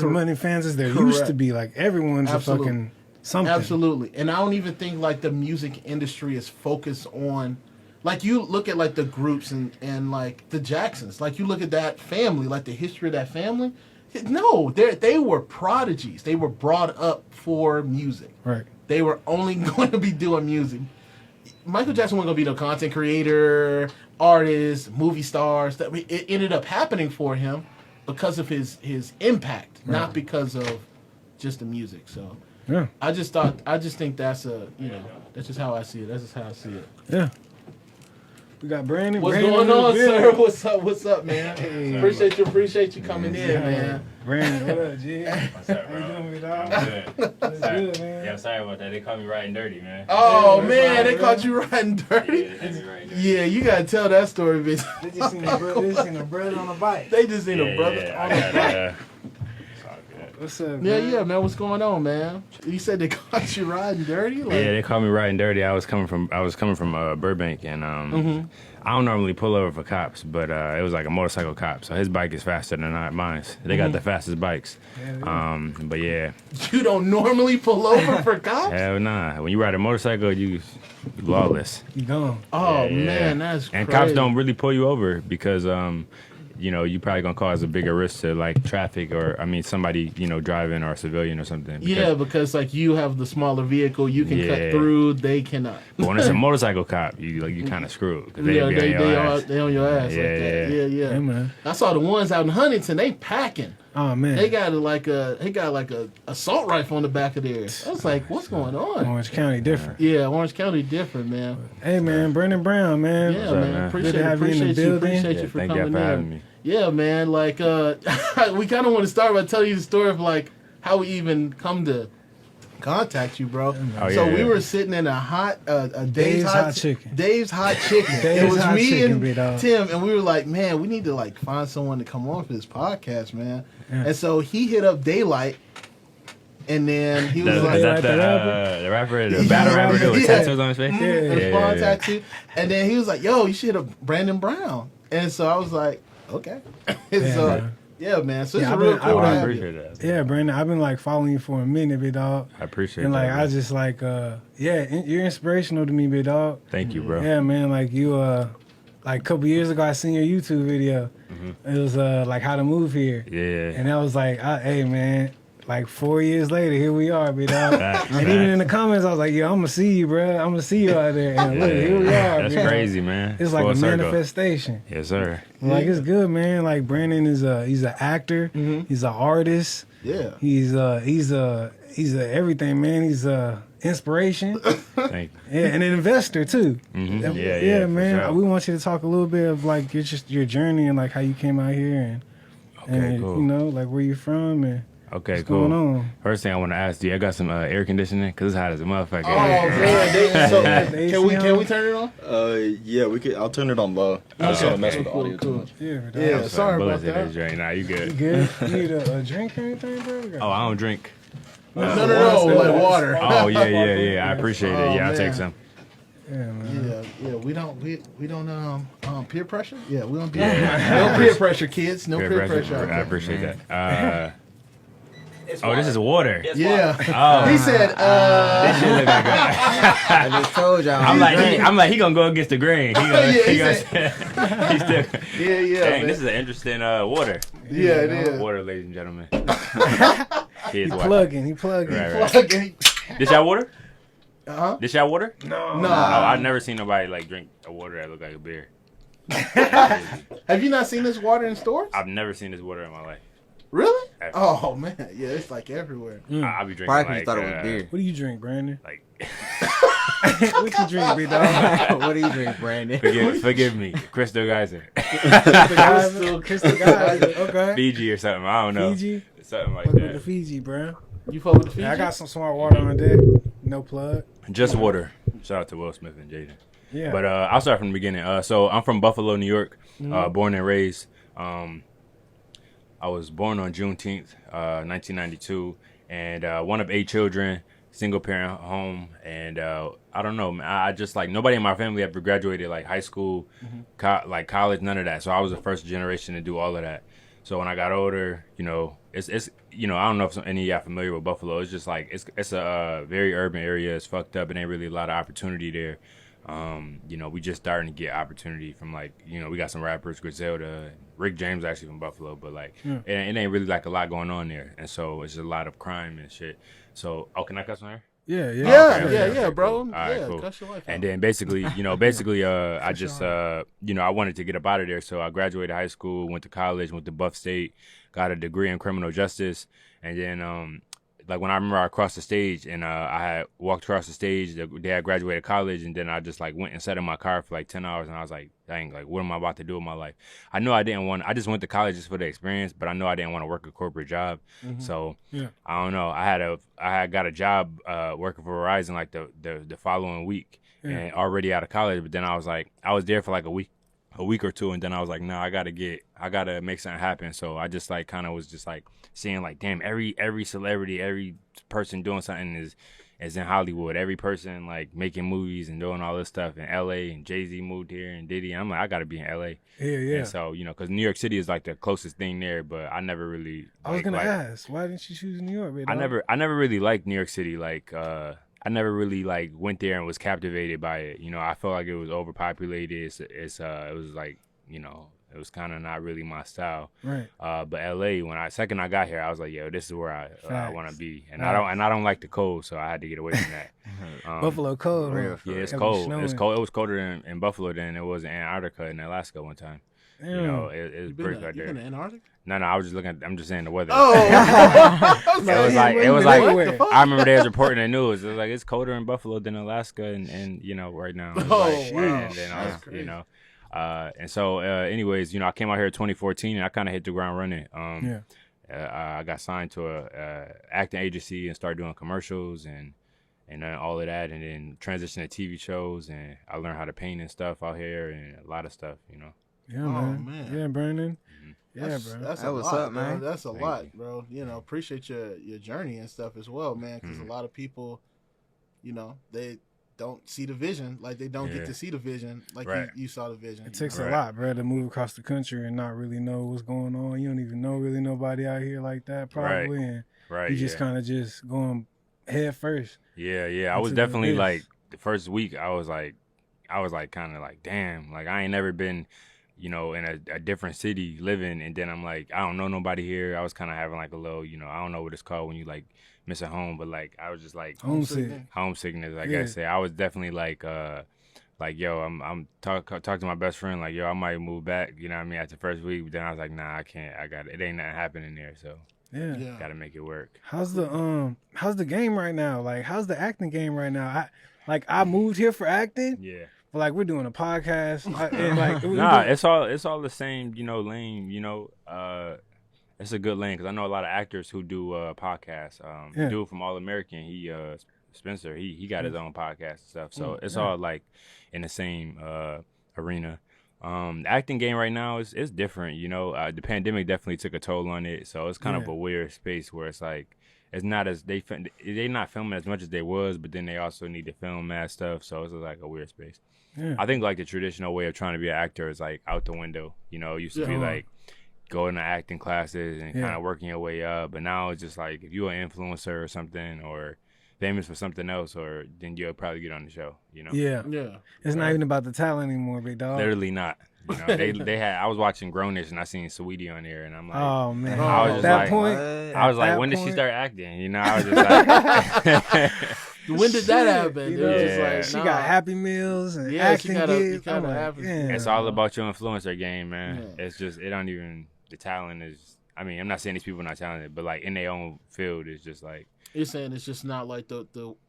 money fans as there used to be. Like everyone's a fucking something. Absolutely. And I don't even think like the music industry is focused on, like you look at like the groups and like the Jacksons, like you look at that family, like the history of that family. No, they were prodigies. They were brought up for music. Right. They were only going to be doing music. Michael Jackson wasn't going to be no content creator, artist, movie stars. It ended up happening for him because of his impact, not because of just the music. So yeah, I just think that's that's just how I see it. That's just how I see it. Yeah. We got Brandon. What's Brandon going on, sir? What's up, man? Hey. Appreciate you coming in, man. Brandon, what up, G? What's up, bro? How you doing, me dog? Good. Good, man. Yeah, I'm sorry about that. They caught me riding dirty, man. Oh Yeah, man, they right, caught you riding dirty. Yeah, they caught me riding dirty. Yeah, you gotta tell that story, bitch. They just seen a brother on a bike. They just seen a brother on a bike. It's all good. What's up, Yeah, man? yeah, man. What's going on, man? You said they caught you riding dirty. Like, Yeah, they caught me riding dirty. I was coming from Burbank, and I don't normally pull over for cops, but it was like a motorcycle cop, so his bike is faster than mine. They got the fastest bikes. But yeah. You don't normally pull over for cops? Hell nah. When you ride a motorcycle, you lawless. You gone. Oh Yeah, man, that's and crazy. cops don't really pull you over because you probably gonna cause a bigger risk to like traffic or somebody driving or a civilian or something. Yeah, because like you have the smaller vehicle, you can cut through. They cannot. But when it's a motorcycle cop, you kind of screwed. 'Cause They on your ass. on your ass. Yeah, like that. yeah. Yeah. Hey, man. I saw the ones out in Huntington. They packing. Oh man. They got a assault rifle on the back of theirs. I was like, what's going on? Orange County different. Yeah, Orange County different, man. Hey man, Brandon Brown, man. Yeah, up, man. man? Appreciate Good to have you in the building. Appreciate Yeah, you for thank you coming for in. having me. Yeah, man. Like, we kind of want to start by telling you the story of like how we even come to contact you, bro. Oh, So yeah, we yeah. were sitting in a Dave's Hot Chicken. Dave's Hot Chicken. It Dave's was Hot me Chicken, and big dog. Tim, and we were like, man, we need to like find someone to come on for this podcast, man. Yeah. And so he hit up Daylight, and then he was Is like, that the rapper, the battle rapper dude with Yeah. tattoos on his face? the spawn tattoo. And then he was like, yo, you should have Brandon Brown. And so I was like, okay. Yeah, So man. yeah, man. So it's Yeah, real I've been- cool to I have appreciate you. that. Yeah, Brandon, I've been like following you for a minute, big dog. I appreciate And like that. I man. just like you're inspirational to me, big dog. Thank you, bro. Yeah, man, like you like a couple years ago I seen your YouTube video. It was like how to move here. Yeah. And I was like, hey man, like 4 years later, here we are, big dog. Facts, And even in the facts. comments, I was like, yo, I'm gonna see you, bro. I'm gonna see you out there. And look, here we are. That's big dog. crazy, man. It's like Full a circle. manifestation. Yes, sir. Like it's good, man. Like Brandon is he's an actor. He's an artist. Yeah. He's a everything, man. He's a inspiration. Thank you. Yeah, and an investor too. Mhm. Yeah, for man. sure. We want you to talk a little bit of like your journey and like how you came out here and cool. you know like where you're from and Okay, what's cool. going on. First thing I want to ask you, I got some air conditioning because it's hot as a motherfucker. Oh man, so The can we AC turn it on? Yeah, we could. I'll turn it on low. I just want to mess with the audio too much. Yeah, Yeah, yeah. sorry Bullets about in this that. joint. Nah, you You good. good? You need a drink or anything, bro? We got- Oh, I don't drink. No, like water. Oh, yeah. I appreciate it. Oh, Yeah, I'll man. take some. Yeah, man. Yeah, we don't peer pressure. Yeah, we don't no peer pressure, kids. No peer pressure. out I there. appreciate that. This is water. Yeah. Oh. He said, This shit look like I just told y'all. I'm like, he gonna go against the grain. He gonna, Yeah, he he gonna he's still. yeah, Dang, man. this is an interesting water. Yeah, it is. Water, ladies and gentlemen. Kids, He watch. plugging. Right. Okay. This y'all water? Uh-huh. This y'all water? No. No. Oh, I've never seen nobody like drink a water that look like a beer. Have you not seen this water in stores? I've never seen this water in my life. Really? Ever. Oh man, yeah, it's like everywhere. I'll be drinking Probably like, thought it was beer. What do you drink, Brandon? like What you drink, big dog? What do you drink, Brandon? forgive me, Crystal Geyser, Crystal Geyser. Okay. Fiji or something. I don't know. Fiji. Something like Fuck with the that. Fiji, bro. You fuck with the Fiji? Yeah, I got some smart water on deck. No plug. Just water. Shout out to Will Smith and Jaden. Yeah. But I'll start from the beginning. So I'm from Buffalo, New York, born and raised. I was born on Juneteenth, 1992, and one of 8 children, single parent home, and I don't know, man, I just like nobody in my family ever graduated like high school, like college, none of that. So I was the first generation to do all of that. So when I got older, it's you know, I don't know if any of y'all familiar with Buffalo. It's just like it's a very urban area. It's fucked up, and ain't really a lot of opportunity there. You know, we just starting to get opportunity from like, you know, we got some rappers, Griselda, Rick James actually from Buffalo, but like it ain't really like a lot going on there, and so it's a lot of crime and shit. So, can I cuss on here? Yeah, Yeah, bro. All right, yeah, cool. cuss your life And out. then basically, I just, you know, I wanted to get up out of there. So I graduated high school, went to college, went to Buff State, got a degree in criminal justice. And then, like when I remember I crossed the stage and I had walked across the stage the day I graduated college, and then I just like went and sat in my car for like 10 hours, and I was like, dang, like what am I about to do with my life? I know I just went to college just for the experience, but I know I didn't want to work a corporate job. So I don't know. I had got a job working for Verizon like the following week and already out of college, but then I was there for like a week or two, and then I was like, no, I gotta make something happen. So I just like kind of was just like seeing like, damn, every celebrity, every person doing something is in Hollywood. Every person like making movies and doing all this stuff in LA, and Jay-Z moved here and Diddy. I'm like, I gotta be in LA. Yeah. And so, you know, because New York City is like the closest thing there, but I never really. I was gonna ask, why didn't you choose New York? Big dog? I never really liked New York City. Like, I never really like went there and was captivated by it. You know, I felt like it was overpopulated. It was like, you know, it was kind of not really my style. Right. But LA, when I got here, I was like, yo, this is where I want to be, and Right. I don't like the cold, so I had to get away from that. Buffalo cold. real, huh? Yeah, it's It be cold. snowing. It's cold. It was colder in Buffalo than it was in Antarctica and Alaska one time. Damn. You know, it was You been pretty to, right you there. been to Antarctica? No, I was just looking. I'm just saying the weather. Oh, It was like What the fuck? I remember they was reporting the news. It was like it's colder in Buffalo than Alaska, and you know right now. It was Oh, like, wow. and then I was, That's crazy. you know, and so anyways, you know, I came out here in 2014, and I kind of hit the ground running. I got signed to a acting agency and started doing commercials and all of that, and then transitioned to TV shows, and I learned how to paint and stuff out here and a lot of stuff, you know. Yeah, Oh, man. man. Yeah, Brandon. Yeah, That's, bro. that's That a what's lot, up, man. bro. That's a Thank lot, you. bro. You know, appreciate your journey and stuff as well, man. Because a lot of people, you know, they don't see the vision. Like they don't get Yeah. to see the vision like Right. you saw the vision. It takes Right. a lot, bro, to move across the country and not really know what's going on. You don't even know really nobody out here like that, probably. And Right. you just yeah. kind of just going head first. Yeah. I was into definitely this. like the first week. I was like kind of like, damn, like I ain't never been, you know, in a different city living, and then I'm like, I don't know nobody here. I was kind of having like a little, you know, I don't know what it's called when you like miss a home, but like I was just like Homesick. homesickness, I Yeah. guess. I was definitely like yo, I'm talk to my best friend like, yo, I might move back, you know what I mean, after the first week. But then I was like, nah, I can't. It ain't nothing happening there, so Yeah. Yeah. gotta make it work. How's the game right now? Like, how's the acting game right now? I moved here for acting, Yeah. but like we're doing a podcast, and like Nah, it's all the same, you know, lane. You know, it's a good lane because I know a lot of actors who do podcasts. Yeah. Dude from All American, Spencer, he got his own podcast and stuff. So it's yeah. all like in the same arena. The acting game right now is different. You know, the pandemic definitely took a toll on it. So it's kind of Yeah. a weird space where it's like it's not as they not filming as much as they was, but then they also need to film mad stuff. So it's like a weird space. Yeah. I think like the traditional way of trying to be an actor is like out the window. You know, it used to be Yeah. like going to acting classes and Yeah. kind of working your way up. But now it's just like if you're an influencer or something or famous for something else, or then you'll probably get on the show. You know, Yeah. Yeah. It's not even about the talent anymore, big dog. literally not. You know, they had. I was watching Grownish and I seen Saweetie on there, and I'm like, Oh man, I was at just that like, point, I was like, that when did she point- start acting? You know, I was just like, When did that happen? You It know, was Yeah. just she like, got nah. Happy Meals and Yeah, she acting gotta- you gigs. gotta I'm like, have it. yeah. it's all about your influencer game, man. Yeah. It's just it don't even the talent is. I mean, I'm not saying these people are not talented, but like in their own field, it's just like You're saying it's just not like the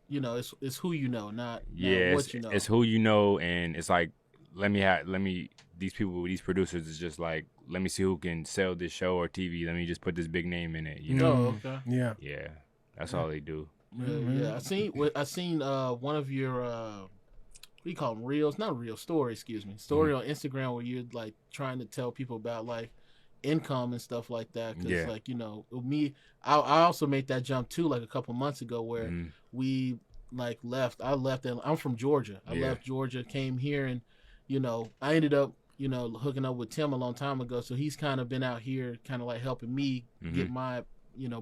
you know, it's who you know, not yeah, what you know. it's who you know, and it's like let me these people, these producers is just like let me see who can sell this show or TV. Let me just put this big name in it. You know, Oh, okay. Yeah. yeah, that's all they do. Yeah. I seen one of your what do you call them, reels? Not real story, excuse me. Story on Instagram where you're like trying to tell people about like income and stuff like that. Because Yeah. like, you know, me, I also made that jump too, like a couple months ago where Mhm. we like left. I left, and I'm from Georgia. I Yeah. left Georgia, came here, and you know, I ended up, you know, hooking up with Tim a long time ago. So he's kind of been out here, kind of like helping me get my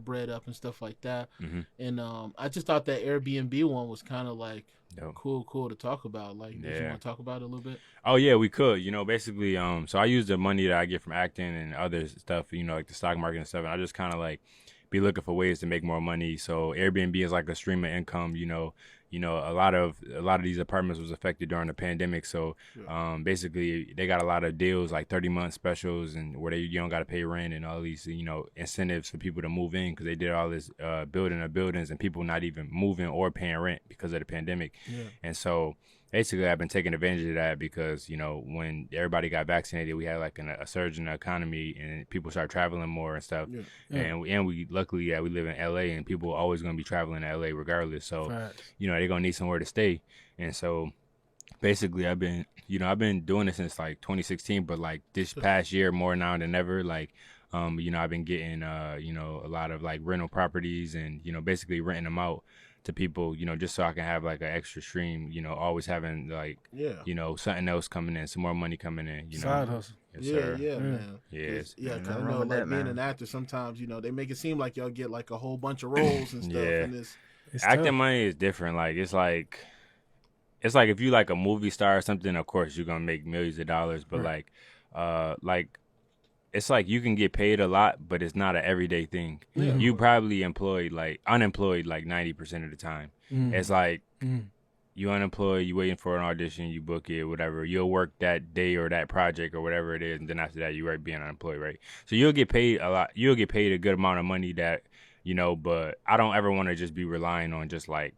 bread up and stuff like that. Mm-hmm. And I just thought that Airbnb one was kind of like Dope. cool to talk about. Like, if you want to talk about it a little bit? Oh yeah, we could. Basically, so I use the money that I get from acting and other stuff, like the stock market and stuff, and I just kind of like be looking for ways to make more money. So Airbnb is like a stream of income. A lot of these apartments was affected during the pandemic. So basically, they got a lot of deals like 30-month specials and where you don't got to pay rent and all these incentives for people to move in because they did all this building of buildings and people not even moving or paying rent because of the pandemic. Yeah. And so basically, I've been taking advantage of that because, when everybody got vaccinated, we had like a surge in the economy and people started traveling more and stuff. Yeah. Yeah. And we luckily, we live in LA and people are always going to be traveling to LA regardless. So, they're going to need somewhere to stay. And so basically I've been doing it since like 2016, but like this past year more now than ever, like, I've been getting, a lot of like rental properties and, basically renting them out to people, just so I can have like an extra stream, always having like, something else coming in, some more money coming in, Side hustle. Yes, sir. Man. Yes. Yeah, because I know like being an actor, sometimes, they make it seem like y'all get like a whole bunch of roles and stuff. And it's acting tough. Money is different. Like, it's like if you like a movie star or something, of course you're going to make millions of dollars. But like, it's like you can get paid a lot, but it's not an everyday thing. Yeah. You probably unemployed like 90% of the time. It's like you unemployed, you waiting for an audition, you book it, whatever. You'll work that day or that project or whatever it is, and then after that you right being unemployed, right? So you'll get paid a lot. You'll get paid a good amount of money that, but I don't ever want to just be relying on just like,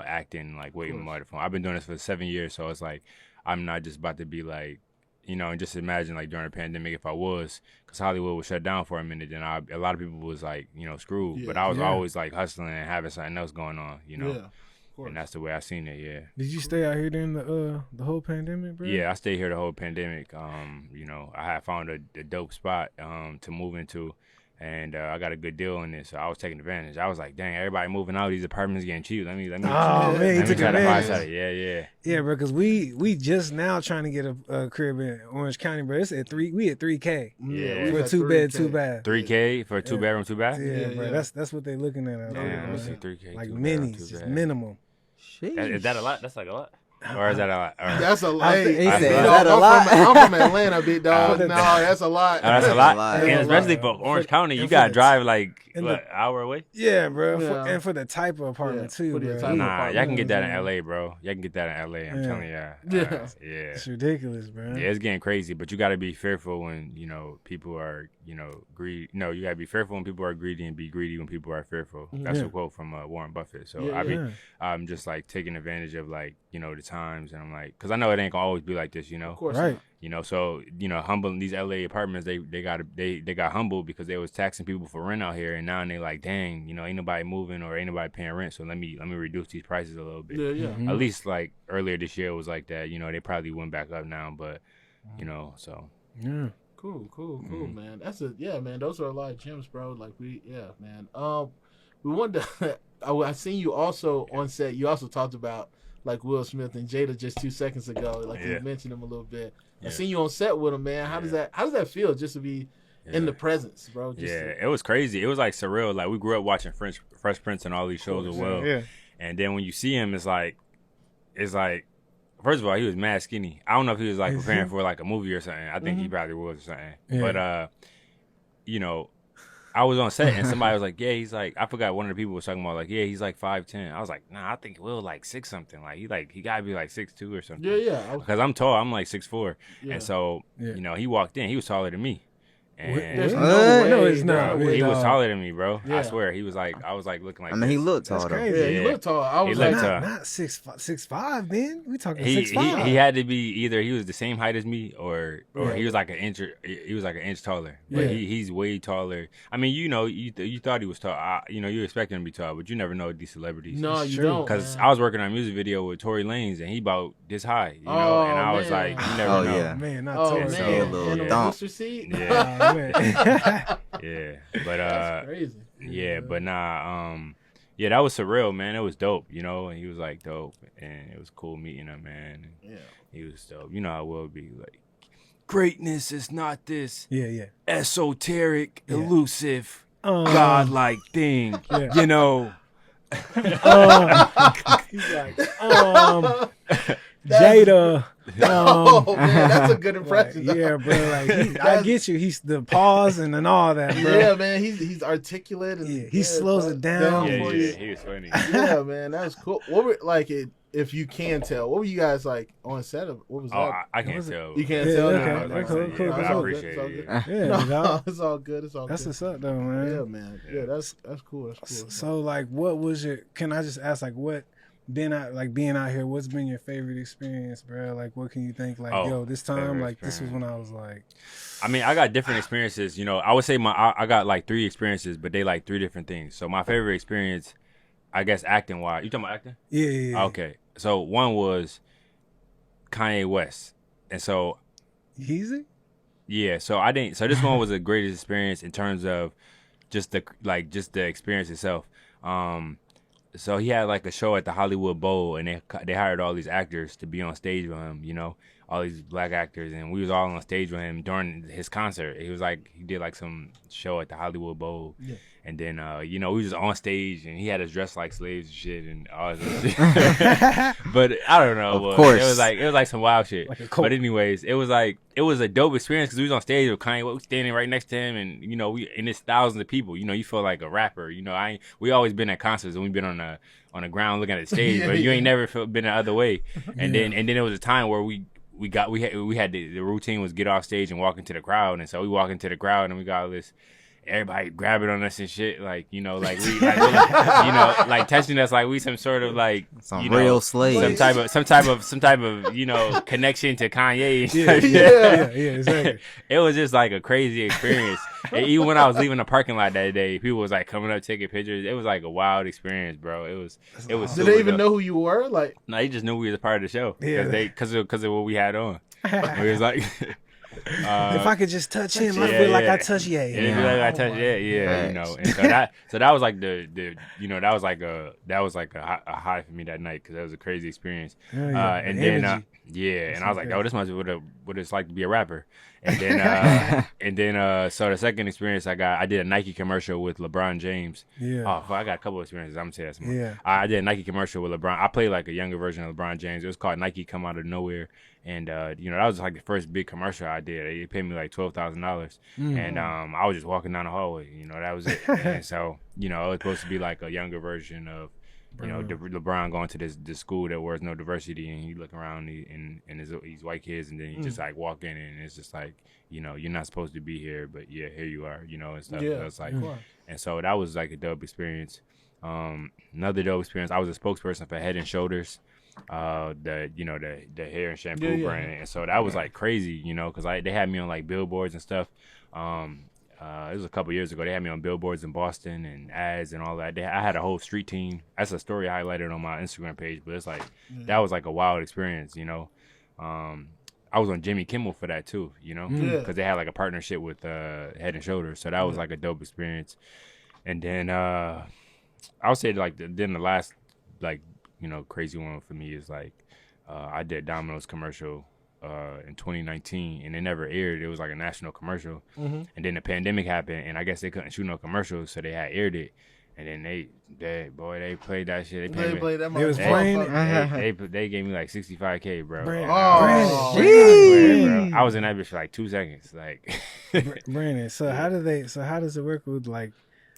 acting, like waiting on the phone. I've been doing this for 7 years, so it's like I'm not just about to be like, and just imagine like during the pandemic if I was, because Hollywood was shut down for a minute, then a lot of people was like, screwed. Yeah, but I was always like hustling and having something else going on, Yeah, and that's the way I seen it. Yeah. Did you stay out here during the whole pandemic, bro? Yeah, I stayed here the whole pandemic. I had found a dope spot to move into. And I got a good deal on this, so I was taking advantage. I was like, "Dang, everybody moving out, these apartments getting cheap. Let me." Oh man, you took advantage. Yeah, bro. Because we just now trying to get a crib in Orange County, bro. It's at we at $3K. Yeah, for a 2-bed, 2-bath. $3K for a 2-bedroom, 2-bath. Yeah, bro. That's what they looking at. Damn, let's see, $3K. Like minis, just minimum. Is that a lot? That's like a lot. Or is that a lot? That's a lot. Is that a lot? I'm from Atlanta, big dog. No, that's a lot. That's a lot. And especially for Orange County, you got to drive like, what, hour away? Yeah, bro. And for the type of apartment, too, bro. Nah, y'all can get that in L.A., bro. Y'all can get that in L.A., I'm telling you. Yeah. It's ridiculous, bro. Yeah, it's getting crazy, but you got to be fearful when, people are, greedy. No, you got to be fearful when people are greedy and be greedy when people are fearful. That's a quote from Warren Buffett. So I'm just like taking advantage of like, the times, and I'm like, because I know it ain't gonna always be like this, Of course, right? So humbling these LA apartments, they got humbled because they was taxing people for rent out here, and now they like, dang, ain't nobody moving or ain't nobody paying rent, so let me reduce these prices a little bit. Yeah. Mm-hmm. At least like earlier this year it was like that. They probably went back up now, but so yeah. Cool, man. Man. Those are a lot of gems, bro. Like we wanted to. I seen you also on set. You also talked about like Will Smith and Jada just 2 seconds ago. Like you mentioned him a little bit. I seen you on set with him, man. How does that feel just to be in the presence, bro? It was crazy. It was like surreal. Like we grew up watching Fresh Prince and all these shows as well. Yeah. And then when you see him, it's like first of all, he was mad skinny. I don't know if he was like preparing for like a movie or something. I think he probably was or something. Yeah. But I was on set and somebody was like, yeah, he's like, I forgot, one of the people was talking about like, yeah, he's like 5'10". I was like, nah, I think Will like 6 something. Like he gotta be like 6'2" or something. Yeah. Because I'm tall, I'm like 6'4". Yeah. And so, he walked in, he was taller than me. And no, it's not. He was taller than me, bro. Yeah. I swear, he was like, I was like looking like. I mean, he looked tall. Yeah, he looked tall. I was like, not 6'5", man. We talking 6'5". He had to be either he was the same height as me, or he was like an inch. He was like an inch taller. But he's way taller. I mean, you thought he was tall. You expected him to be tall, but you never know these celebrities. No, you don't. Because I was working on a music video with Tory Lanez, and he about this high. And I was like, you never know. Yeah. Man, not Tory. So, a little dump. Yeah. Yeah, but that's crazy. Yeah, but nah, that was surreal, man. It was dope, and he was like dope, and it was cool meeting him, man. Yeah, he was dope. You know how it will be like, greatness is not this, esoteric, elusive godlike thing, Yeah. you know. He's like, Jada. Oh man, that's a good Like, impression. dog. yeah, bro. Like, I get you. He's the pause and all that, bro. Yeah, man, he's articulate and Yeah, he slows it down. Yeah, for yeah, you. he was funny. Yeah, man, that's cool. What were like it? If you can tell, what were you guys like on set of? What was Oh, that? I can't tell. You can't Yeah, tell. okay. No, That's cool, cool, no, but it's I all good, appreciate it's all it. good. Yeah, No, dog. it's all good. It's all That's good. what's up, though, man. Yeah, man. Yeah, that's cool. That's cool. So, like, what was your? Can I just ask, like, what being out here? What's been your favorite experience, bro? Like, what can you think? Like, Oh, yo, this time, favorite like, this was experience. when I was like, I mean, I got different experiences. You know, I would say I got like 3 experiences, but they like 3 different things. So my favorite experience, I guess, acting wise. You talking about acting? yeah. Okay. So one was Kanye West, and so Easy. yeah. So I didn't. So this one was the greatest experience in terms of just the experience itself. So he had like a show at the Hollywood Bowl, and they hired all these actors to be on stage with him. You know, all these black actors, and we was all on stage with him during his concert. It was like he did like some show at the Hollywood Bowl, and then you know, we was on stage, and he had us dressed like slaves and shit, and all this shit. But I don't know, Of boy. course. it was like some wild shit. Like a cult. But anyways, it was a dope experience because we was on stage with Kanye, we was standing right next to him, and you know, and it's thousands of people. You know, you feel like a rapper. You know, we always been at concerts and we've been on the ground looking at the stage, but you ain't never been the other way. And then there was a time where we had the routine was get off stage and walk into the crowd, and so we walk into the crowd and we got all this. Everybody grabbing on us and shit, like, you know, like we, like, you know, like touching us like we some sort of like Some you know, real slaves. some type of you know, connection to Kanye. Yeah, exactly. It was just like a crazy experience. And even when I was leaving the parking lot that day, people was like coming up taking pictures. It was like a wild experience, bro. It was. Did super they even dope. know who you were? Like, No, they just knew we was a part of the show Yeah. because of what we had on. We was like. If I could just touch him, I yeah, feel like yeah. I touch Yeah, yeah. it'd be like I touched, you know, and so that was like the you know, that was like a high for me that night because that was a crazy experience. Oh, yeah. And The then energy. and I was like, oh, this must be what it's like to be a rapper. And then so the second experience I did a Nike commercial with LeBron James. Yeah. Oh, fuck, I got a couple of experiences. I'm gonna say that some more. Yeah. I did a Nike commercial with LeBron. I played like a younger version of LeBron James. It was called Nike Come Out of Nowhere. And you know, that was like the first big commercial I did. They paid me like $12,000, and I was just walking down the hallway. You know, that was it. And so, you know, it was supposed to be like a younger version of, you know, LeBron going to this school that was no diversity, and he look around and these white kids, and then he just like walk in, and it's just like, you know, you're not supposed to be here, but yeah, here you are, you know, and stuff. Yeah. So it's like, and so that was like a dope experience. Another dope experience. I was a spokesperson for Head and Shoulders. The hair and shampoo brand, and so that was like crazy, you know, because they had me on like billboards and stuff. It was a couple years ago. They had me on billboards in Boston and ads and all that. I had a whole street team. That's a story I highlighted on my Instagram page, but it's like that was like a wild experience, you know. I was on Jimmy Kimmel for that too, you know, because they had like a partnership with Head and Shoulders, so that was like a dope experience. And then I would say like then the last like, you know, crazy one for me is like I did Domino's commercial in 2019 and it never aired. It was like a national commercial, and then the pandemic happened and I guess they couldn't shoot no commercials, so they had aired it. And then they played that shit. they played that. They was playing motherfucker. They gave me like $65K, bro. Brandon, Oh, Brandon, Bro. I was in that bitch for like 2 seconds. Like, Brandon. So how does it work with like?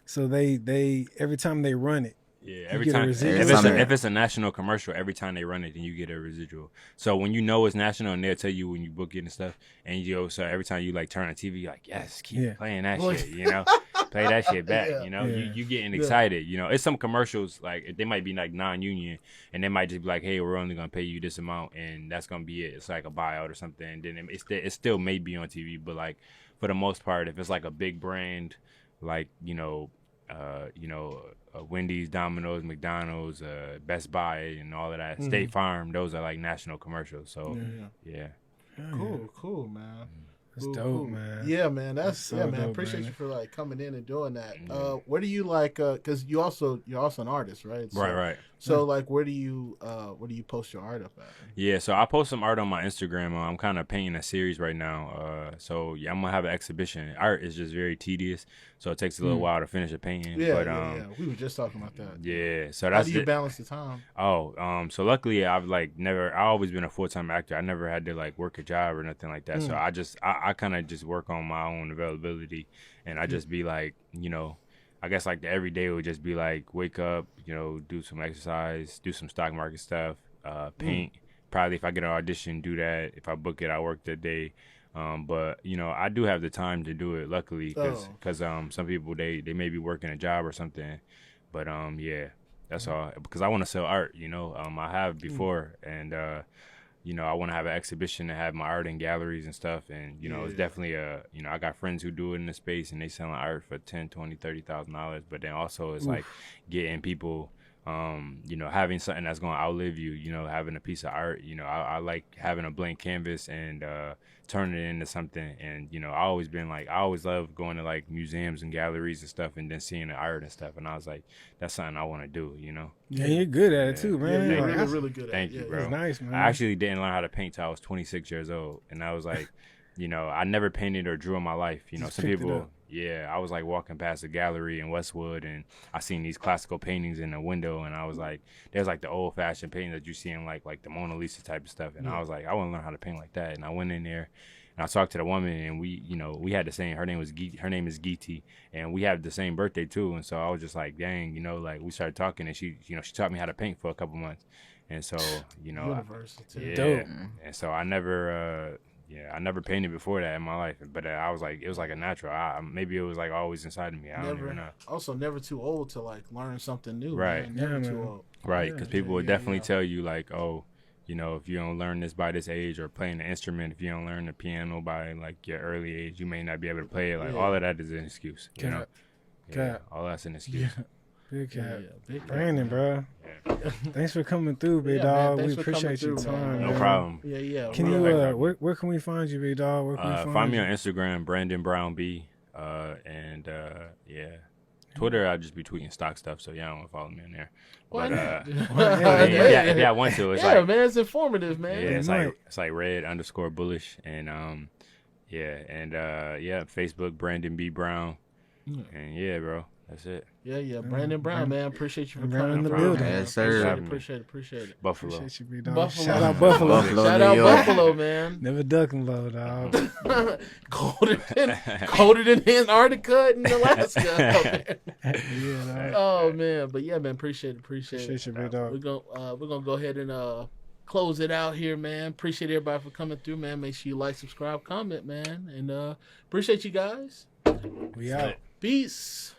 So they every time they run it. yeah, every get a time residual. if it's a national commercial, every time they run it, then you get a residual. So when you know it's national, and they'll tell you when you book it and stuff, and so every time you like turn on TV, you're like, yes, keep playing that shit, you know, play that shit back, you know, you getting excited, you know. It's some commercials like they might be like non-union, and they might just be like, hey, we're only gonna pay you this amount, and that's gonna be it. It's like a buyout or something, and then it still may be on TV, but like for the most part, if it's like a big brand, like Wendy's, Domino's, McDonald's, Best Buy, and all of that. State Farm, those are like national commercials. So, yeah. Cool, man. That's Cool, dope, cool. man. Yeah, man. That's so man. dope, Appreciate Brandon. you for like coming in and doing that. What do you like? Because you're also an artist, right? So Right. So like, where do you post your art up at? Yeah, so I post some art on my Instagram. I'm kind of painting a series right now. So yeah, I'm gonna have an exhibition. Art is just very tedious, so it takes a little while to finish a painting. Yeah, but, yeah. We were just talking about that. Yeah, so How that's do you balance the time? So luckily I've I always been a full-time actor. I never had to like work a job or nothing like that. So I kind of just work on my own availability, and I just be like, I guess like the everyday would just be like wake up, do some exercise, do some stock market stuff, paint. Probably if I get an audition, do that. If I book it, I work that day. But I do have the time to do it. Luckily, because some people they may be working a job or something. But yeah, that's all. Because I want to sell art. I have before, and I want to have an exhibition to have my art in galleries and stuff. And, it's definitely I got friends who do it in the space and they selling art for $10,000, $20,000, $30,000. But then also it's like getting people, having something that's going to outlive you, having a piece of art. I like having a blank canvas and turning it into something. And, I always love going to like museums and galleries and stuff and then seeing the art and stuff. And I was like, that's something I want to do, Yeah, you're good at it too, man. Yeah, Like, you're really good at it. Thank you, bro. It's nice, man. I actually didn't learn how to paint till I was 26 years old. And I was like, I never painted or drew in my life. Just Some picked it people, up. yeah, I was like walking past a gallery in Westwood and I seen these classical paintings in the window. And I was like, there's like the old fashioned painting that you see in like the Mona Lisa type of stuff. And I was like, I want to learn how to paint like that. And I went in there and I talked to the woman and we had the same, her name is Geeti and we have the same birthday too. And so I was just like, dang, like we started talking and she taught me how to paint for a couple months. And so, University. yeah. Dope. And so I never painted before that in my life, but I was like, it was like a natural. Maybe it was like always inside of me. I don't even know. Also, never too old to like learn something new. Right. Man. Never Yeah, too man. old. Right, because people would definitely tell you like, oh, if you don't learn this by this age or playing an instrument, if you don't learn the piano by like your early age, you may not be able to play it. Like all of that is an excuse. Cap. Yeah, all that's an excuse. Big cat. Big Brandon, bro. Thanks for coming through, big Yeah, dog. man, We thanks for coming appreciate your through, time. man. No man. problem. Yeah. Can you where can we find you, big dog? Where can we Find me you? on Instagram, Brandon Brown B, and Twitter. I'll just be tweeting stock stuff, so y'all don't want to follow me on there. Why But not? if y'all want to, it's yeah, like man, it's informative, man. yeah, it's might. like red_bullish and Facebook Brandon B Brown, and yeah, bro, that's it. Yeah, Brandon Brown, man. Appreciate you for Brandon coming. in the bro. building. Man. Yes, sir. Appreciate it. Buffalo. Appreciate you, big dog. Buffalo. Shout out Buffalo. Buffalo. Shout New out York. Buffalo, man. Never ducking low, dog. colder than Antarctica and Alaska. Yeah, dog. Oh man, but yeah, man. Appreciate it. Appreciate you, big dog. We're gonna go ahead and close it out here, man. Appreciate everybody for coming through, man. Make sure you like, subscribe, comment, man, and appreciate you guys. We out. Peace.